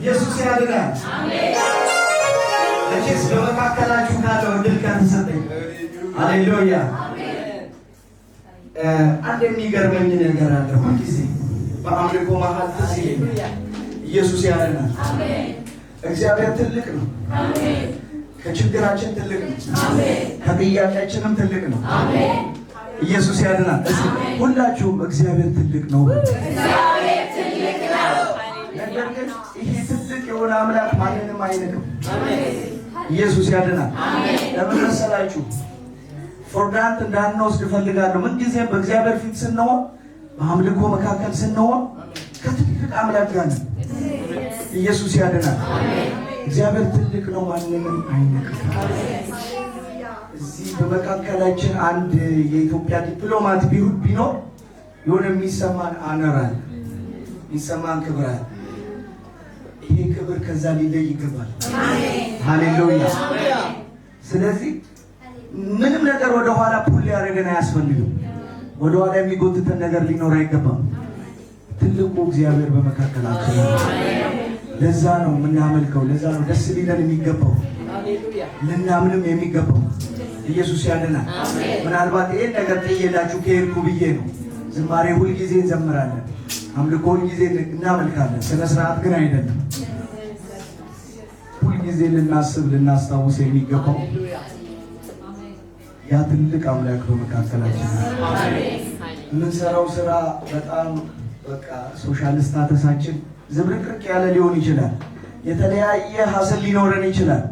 ኢየሱስ ያድናል። አሜን። ለቼስ በመካከላችሁ ካለው እድል ከተሰጠኝ ሃሌሉያ። አንድ የሚገርመኝ ነገር አለ። ሁልጊዜ በአምልኮ መሀል ትዝ ይለኛል። ኢየሱስ ያድናል። አሜን። እግዚአብሔር ትልቅ ነው። አሜን። ከችግራችን ትልቅ ነው። አሜን። ከጥያቄያችንም ትልቅ ነው። አሜን። ኢየሱስ ያድናል። ሁላችሁም እግዚአብሔር ትልቅ ነው። እግዚአብሔር ትልቅ ነው። ነገር ግን ይሄ ትልቅ የሆነ አምላክ ማንንም አይንቅም። ኢየሱስ ያድናል። ለምን መሰላችሁ? ፎርዳንት እንዳንወስድ እፈልጋለሁ። ምንጊዜም በእግዚአብሔር ፊት ስንሆን፣ በአምልኮ መካከል ስንሆን ከትልቅ አምላክ ጋር ነው። ኢየሱስ ያድናል። እግዚአብሔር ትልቅ ነው፣ ማንንም አይንቅም። እዚህ በመካከላችን አንድ የኢትዮጵያ ዲፕሎማት ቢኖር የሆነ የሚሰማን አነር አለ፣ የሚሰማን ክብር አለ። ይሄ ክብር ከዛ ሊለይ ይገባል። ሃሌሉያ። ስለዚህ ምንም ነገር ወደኋላ ፑል ሊያደርገን አያስፈልግም። ወደኋላ የሚጎትተን ነገር ሊኖር አይገባም። ትልቁ እግዚአብሔር በመካከላችን ነው። ለዛ ነው የምናመልከው። ለዛ ነው ደስ ሊለን የሚገባው፣ ልናምንም የሚገባው። ኢየሱስ ያድናል። ምናልባት ይሄን ነገር ጥዬላችሁ ከሄድኩ ብዬ ነው። ዝማሬ ሁልጊዜ እንዘምራለን፣ አምልኮ ሁልጊዜ እናመልካለን። ስነ ስርዓት ግን አይደለም። ሁልጊዜ ልናስብ ልናስታውስ የሚገባው ያ ትልቅ አምላክ በመካከላችን ነው። የምንሰራው ስራ በጣም በቃ ሶሻል ስታተሳችን ዝብርቅርቅ ያለ ሊሆን ይችላል። የተለያየ ሀስል ሊኖረን ይችላል።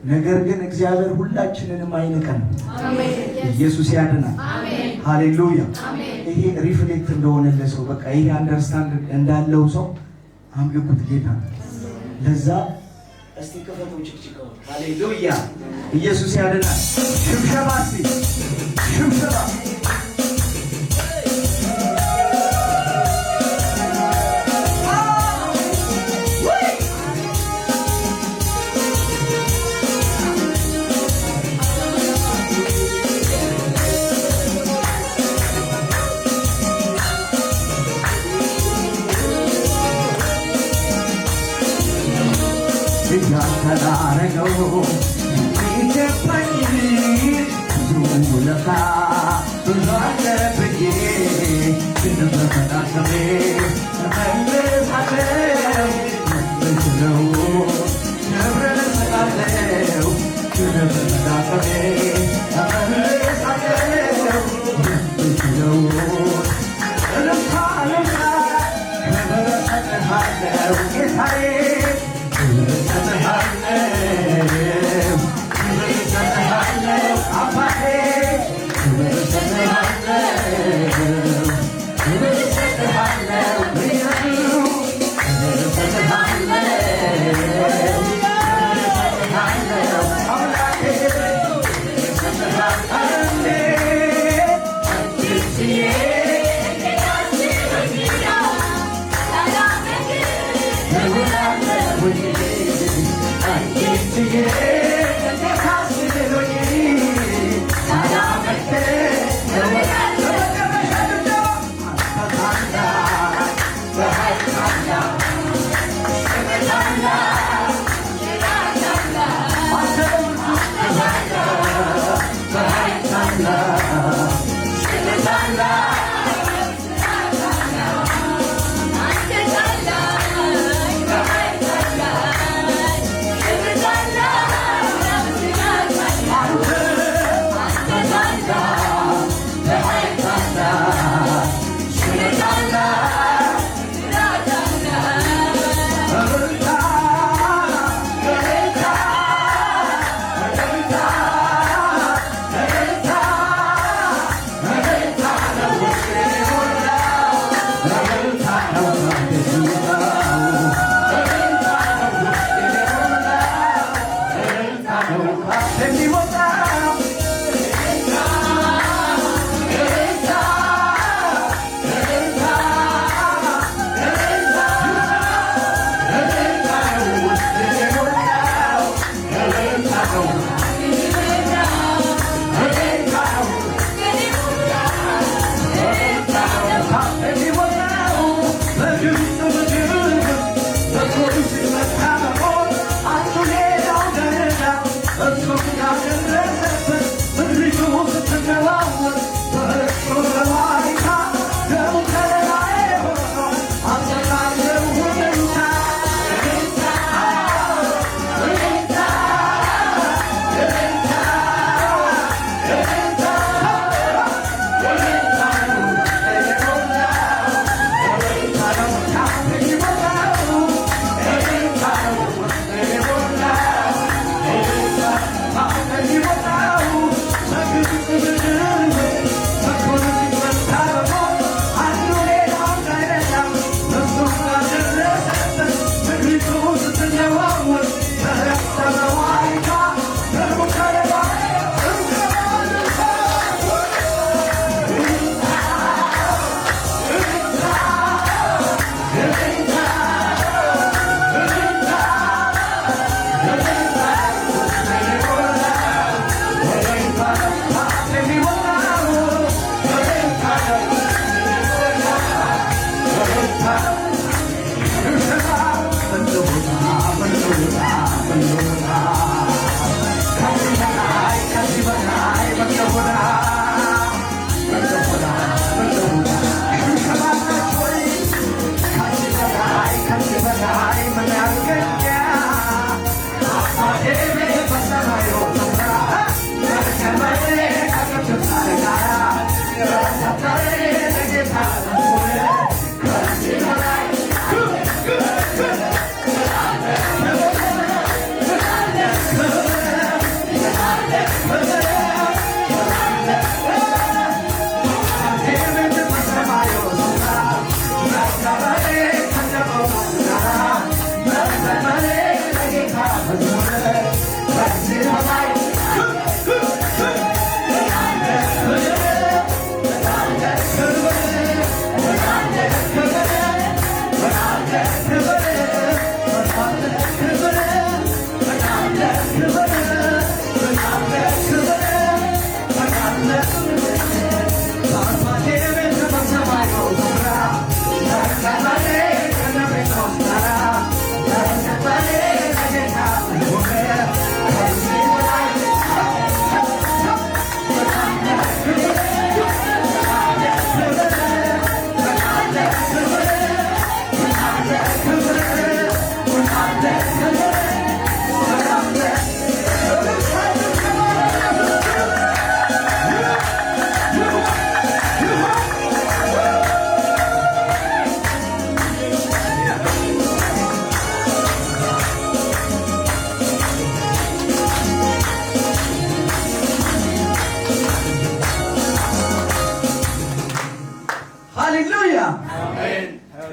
ነገር ግን እግዚአብሔር ሁላችንንም አይንቀን። ኢየሱስ ያድናል። ሃሌሉያ። ይሄ ሪፍሌክት እንደሆነለ ሰው በቃ ይሄ አንደርስታንድ እንዳለው ሰው አምልኩት ጌታ። ለዛ እስቲ ከፈቱ ጭቅጭቀው። ሃሌሉያ። ኢየሱስ ያድናል። ሽብሸባ እስቲ ሽብሸባ ያተዳረገው ይገባኝ ብዙ ለካ ብዙ አለብኝ እንደተፈታተሜ ተመልሳለው መስለው ክብርን ሰጣለው እንደተፈታተሜ ተመልሳለው መስለው ልምታ ልምታ ክብር ሰጥሃለው ጌታዬ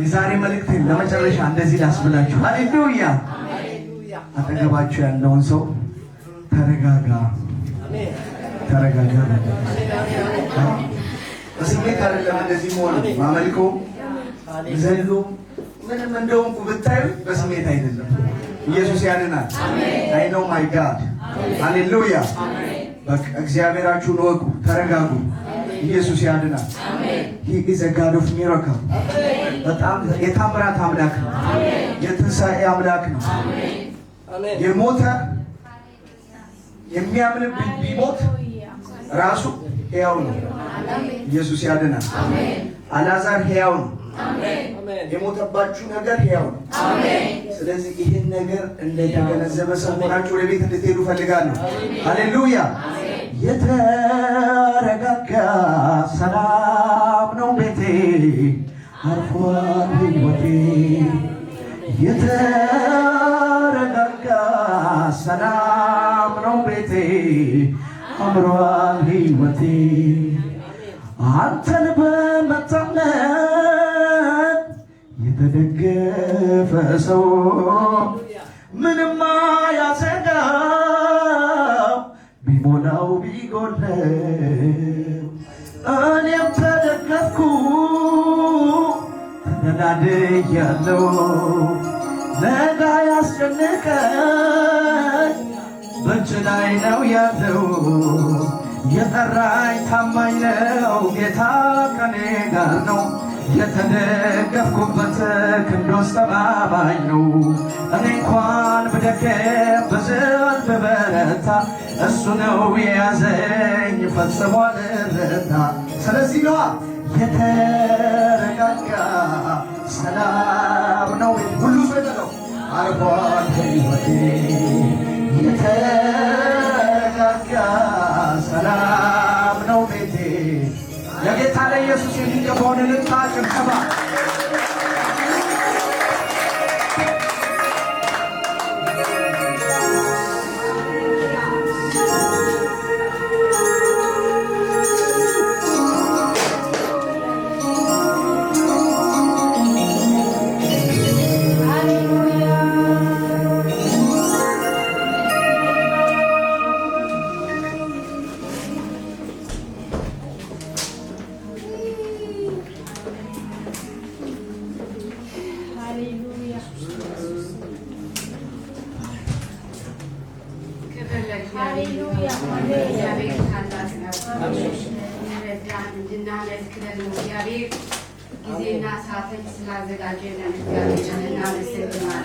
የዛሬ መልእክት ለመጨረሻ እንደዚህ ላስብላችሁ። ሃሌሉያ። አጠገባችሁ ያለውን ሰው ተረጋጋ፣ ተረጋጋ። በስሜት አይደለም እንደዚህ መሆን ማመልከው ዘሎ ምንም እንደውም ብታዩ በስሜት አይደለም። ኢየሱስ ያድናል። አይ ኖ ማይ ጋድ። ሃሌሉያ። በቃ እግዚአብሔራችሁን ወቁ፣ ተረጋጉ። ኢየሱስ ያድናል። He is a God of miracle. በጣም የታምራት አምላክ ነው። የትንሣኤ አምላክ ነው። የሞተ የሚያምን ቢሞት ራሱ ሕያው ነው። ኢየሱስ ያድናል። አልዓዛር ሕያው ነው። የሞተባችሁ ነገር ሕያው ነው። ስለዚህ ይህን ነገር እንደተገነዘበ ሰው ሆናችሁ ወደ ቤት እንድትሄዱ ፈልጋለሁ። ሃሌሉያ። የተረጋጋ ሰላም ነው ቤቴ፣ አርፏል ሕይወቴ። የተረጋጋ ሰላም ነው ቤቴ፣ አምሯል ሕይወቴ። አንተን በመታመን የተደገፈ ሰው ምንም አያሰጋው፣ ቢሞላው ቢጎለው። እኔም ተደገፍኩ ተደላድያለሁ። ነገ ያስጨንቀኝ በእጅ ላይ ነው ያለው። የጠራኝ ታማኝ ነው ጌታ ከኔ ጋር ነው። የተደገፍኩበት ክንዶስ ተማማኝ ነው። እኔ እንኳን ብደከም ብዝል ብበረታ እሱ ነው የያዘኝ ፈጽሞ አልረታ። ስለዚህ ነዋ የተረጋጋ ሰላም ነው ሁሉ ሰው አርፏል ሕይወቴ። የተረጋጋ ሰላም ነው ቤቴ። ለጌታ ለኢየሱስ የሚገባውን እልልታ ጭብጨባ ጊዜና ሰዓትን ስላዘጋጀልን እግዚአብሔርን እናመሰግናለን።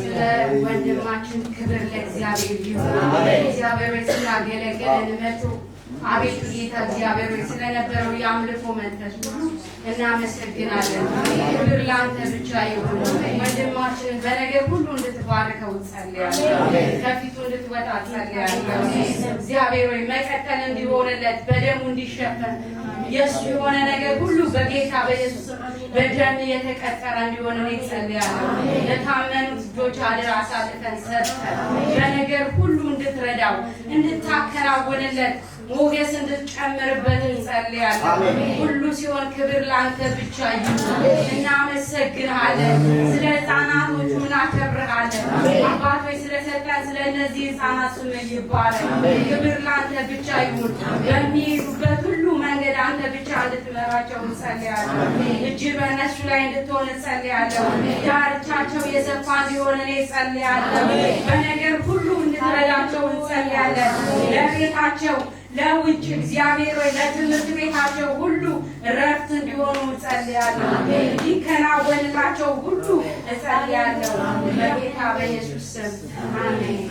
ስለ ወንድማችን ክብር ለእግዚአብሔር ይሁን። እግዚአብሔር ስላገለገለን መቶ አቤቱ ጌታ እግዚአብሔር ስለነበረው የአምልኮ መንፈስ ሁሉ እናመሰግናለን። ክብር ላንተ ብቻ ይሁን። ወንድማችንን በነገር ሁሉ እንድትባርከው ጸልያለሁ። ከፊቱ እንድትወጣ ጸልያለሁ። እግዚአብሔር ሆይ መቀጠል እንዲሆንለት በደሙ እንዲሸፈን የሱ የሆነ ነገር ሁሉ በጌታ በኢየሱስ በደም የተቀጠረ እንዲሆን እኔ ጸልያለሁ። ለታመኑት ልጆች አደራ አሳልፈን ሰጥተን በነገር ሁሉ እንድትረዳው እንድታከናውንለት ሞገስ እንድትጨምርበት እንጸልያለን። ሁሉ ሲሆን ክብር ላንተ ብቻ ይሁን። እናመሰግንሃለን። ስለ ሕፃናቶቹ እናከብርሃለን። አባቶች ስለሰጠን ስለ እነዚህ ሕፃናት ስም ይባረክ። ክብር ላንተ ብቻ ይሁን። በሚሄዱበት ሁሉ መንገድ አንተ ብቻ እንድትመራቸው እንጸልያለን። እጅ በእነሱ ላይ እንድትሆን እንጸልያለሁ። ዳርቻቸው የሰፋ እንዲሆን እኔ እጸልያለሁ። በነገር ሁሉ እንድትረዳቸው እንጸልያለን። ለቤታቸው ለውጭ እግዚአብሔር ወይ ለትምህርት ቤታቸው ሁሉ ረፍት እንዲሆኑ እጸልያለሁ። እንዲከናወንላቸው ሁሉ እጸልያለሁ። በጌታ በኢየሱስ ስም አሜን።